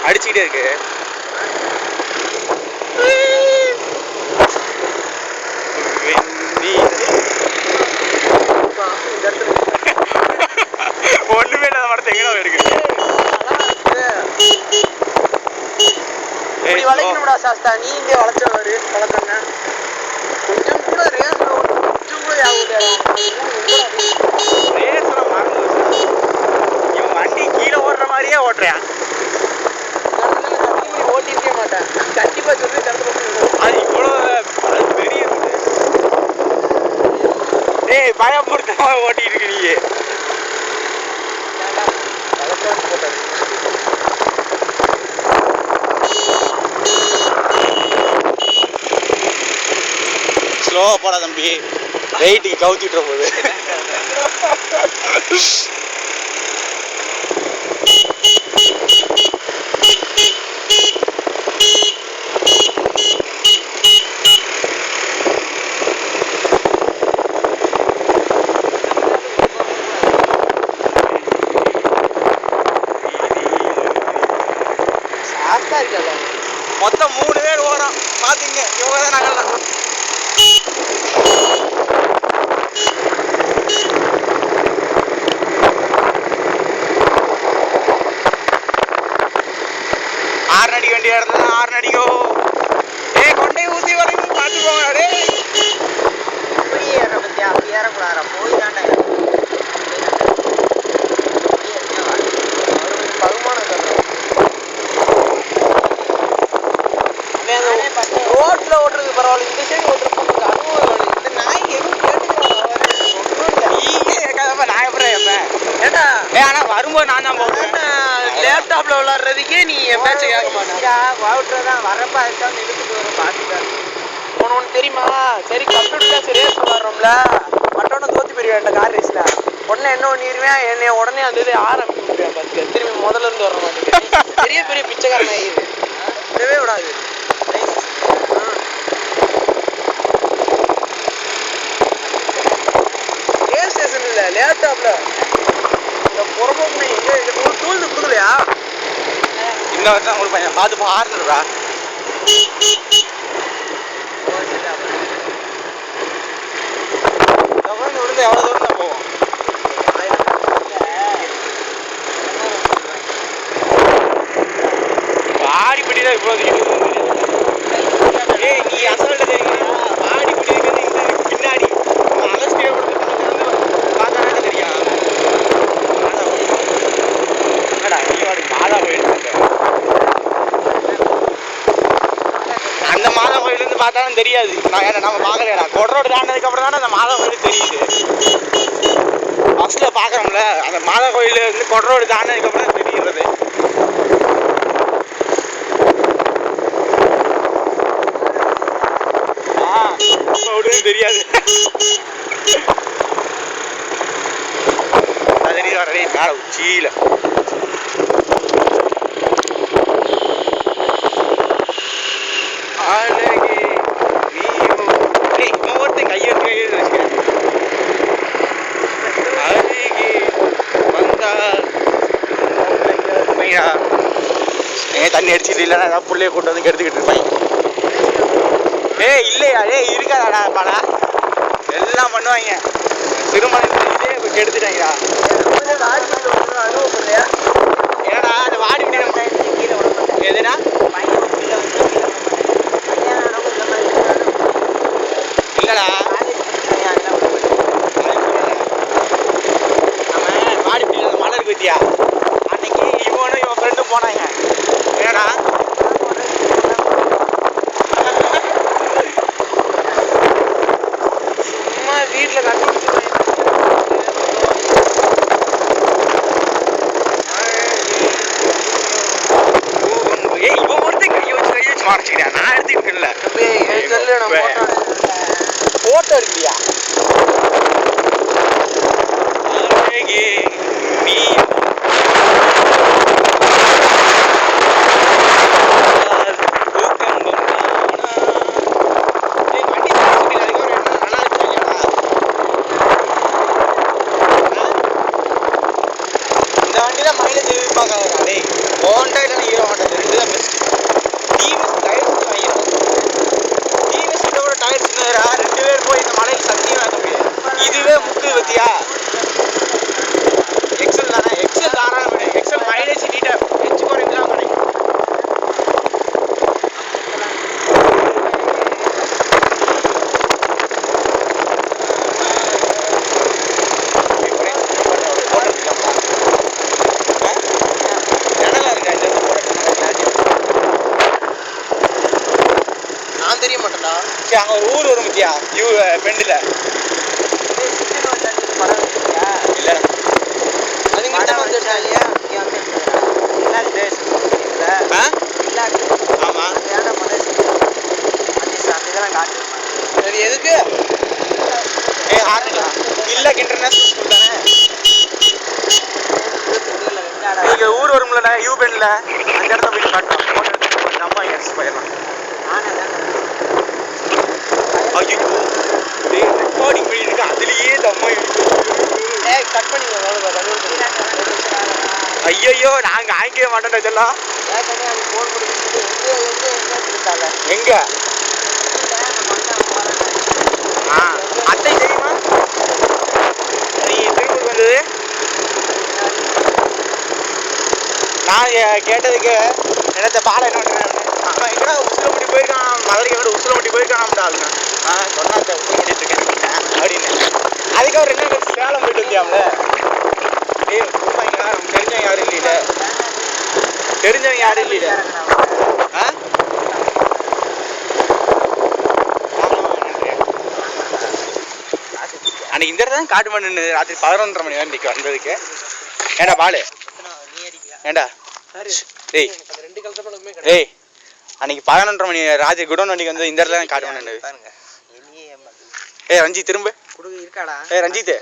அடிச்சுக்கிட்டே இருக்கு. ஒண்ணுமே இல்லாத மரத்தை எங்கடா இருக்கு. வளைக்கணும்டா சாஸ்தா, நீ இங்கே வளைச்சவாரு வளர்த்தங்க கொஞ்சம் கூட ரேஸ் கொஞ்சம் கூட ரேஸ்ல மறந்து இவன் வண்டி கீழே ஓடுற மாதிரியே ஓட்டுறான். ஓட்டிருக்கே மாட்டேன் கண்டிப்பா சொல்லி அது இவ்வளோ பெரிய டேய் பயப்படுத்தமா ஓட்டிட்டு இருக்கு நீ. ஸ்லோவா போடா தம்பி, வெயிட்டுக்கு கவுத்திட்டுற போகுது. மொத்தம் 3 பேர் ஓரம் பாத்தீங்க. இவங்க தான் நாங்கள் ஆறு அடிக்க வேண்டிய இடத்துல 6 அடிக்கோ. கொண்டே ஊசி வரைக்கும் பார்த்து போங்க. போய் ஏற பத்தியா, அப்படி ஏறக்கூடாதா, போய் தாண்டா ரோட்ல ஓட்டுறது பரவாயில்ல, இந்த சைடு ஓட்டுறப்ப கொஞ்சம் அனுபவம். இந்த நாய் எதுவும் கேட்டுக்கிறேன். நான் எப்படி ஏண்டா ஆனா வரும்போது நான் தான் போடுவேன். லேப்டாப்ல விளாடுறதுக்கே நீ என் பேச்ச கேட்க மாட்டேன். ஓட்டுறதான் வரப்ப அதுதான் எடுத்துட்டு வர பார்த்துட்டேன். ஒன்று தெரியுமா, சரி கம்ப்யூட்டர்ல சரி ரேஸ் விளாடுறோம்ல, மட்டோட தோத்து போயிருவேன் கார் ரேஸ்ல. உடனே என்ன பண்ணிடுவேன், என்னை உடனே அந்த இது ஆரம்பிச்சு விட்டுருவேன். பார்த்துக்க திரும்பி முதல்ல இருந்து வர மாட்டேங்குது. பெரிய பெரிய பிச்சைக்காரன் ஆகிடுது, விடவே விடாது. ரேஸ் ஸ்டேஷன் இல்லை, லேப்டாப்ல இந்த புறம்போக்கு எங்க டூல்ஸ் கொடுக்கலையா? இந்த வருஷம் கொடுப்பேன், பார்த்து பாருடா. விழுந்து எவ்வளோ தூரம் தான் போவோம். ஆடிப்பட்டி தான் இவ்வளோ நீ அசல்ட்ட தெரியுங்களா? ஆடிப்பட்டி இருக்கிறது பின்னாடி அலஸ்டியை பார்த்தானே தெரியும். மாதா கோயில் அந்த மாதா கோயிலேருந்து பார்த்தாலும் தெரியாது. நம்ம பார்க்கலையா, கொடரோடு தாண்டதுக்கு அப்புறம் தானே அந்த மாதா கோயில் தெரியுது. ஃபர்ஸ்ட்ல பார்க்குறோம்ல, அந்த மாதா கோயிலேருந்து கொடரோடு தாண்டதுக்கு அப்புறம் தான் தெரியுறது. தெரியாது. மேல உச்சியில தண்ணி அடிச்சுட்டு இல்லைன்னா ஏதாவது பிள்ளைய கூட்டு வந்து கெடுத்துக்கிட்டு இருப்பாங்க. இல்லையா இருக்காதாடா பாடா, எல்லாம் பண்ணுவாங்க. திருமணம் கெடுத்துட்டாங்கடா. ஏடா அது வாடி எதுனா இல்லடா, நம்ம வாடி மலை இருக்கு பத்தியா, அன்னைக்கு இவனும் இவன் ஃப்ரெண்டும் போனாங்க. ஏடா சும்மா வீட்டில் கட்டி இவன் ஒருத்தன் கையை வச்சு மறைச்சிக்கிறேன். நான் எடுத்துக்கிட்டேன்ல போட்டோ இருக்கியா நீ இந்த வண்டியில மைலேஜ் எதிர்பார்க்காதே, ஹோண்டா இல்லைன்னா ஹீரோ ஹோண்டா. அங்க ஒரு ஊர் வரும் மத்தியா பெண்டில் இல்ல அது இங்க தான் வந்துட்டாங்க ஆமா சரி எதுக்கு இல்ல இன்டர்நேஷனல் ஸ்கூல் தானே நீங்க ஊர் வரும்ல யூ பெண்ட்ல அந்த இடத்துல போய் காட்டுறோம் போட்டோ எடுத்து நம்ம எக்ஸ் போயிடலாம் ஐயோ ரெக்கார்டிங் பண்ணிட்டு அதுலயே தம்மா கட் பண்ணி ஐயோ நாங்க ஆங்கிக்கவே மாட்டோம் இதெல்லாம் எங்க அத்தை தெரியுமா நீ திருப்பூருக்கு வந்தது நான் கேட்டதுக்கு என்னத்த பாலை என்ன பண்ணுறேன் அவன் எங்கடா உசிலம்பட்டி போயிருக்கான் மதுரைக்கு விட உசிலம்பட்டி போயிருக்கான் ஆளுங்க சொன்னாத்த உசிலம்பட்டி இருக்கேன் அப்படின்னு அதுக்கப்புறம் என்ன சேலம் போயிட்டு வந்தியாம்ல ஏய் கொடுப்பாங்களா நம்ம தெரிஞ்சவங்க யாரும் இல்லையில தெரிஞ்சவங்க யாரும் இல்லையில அன்னைக்கு இந்த இடத்துல தான் காட்டு மண்ணு ராத்திரி 11:30 மணி வரைக்கும் வந்ததுக்கு ஏண்டா பாலு ஏண்டா டேய் டேய் அன்னைக்கு 11:30 மணி ராத்திரி குடோன் வண்டிக்கு வந்து இந்த இடத்துல தான் காட்டு மண்ணு ஏய் ரஞ்சித் திரும்ப இருக்காடா ஏய் ரஞ்சித்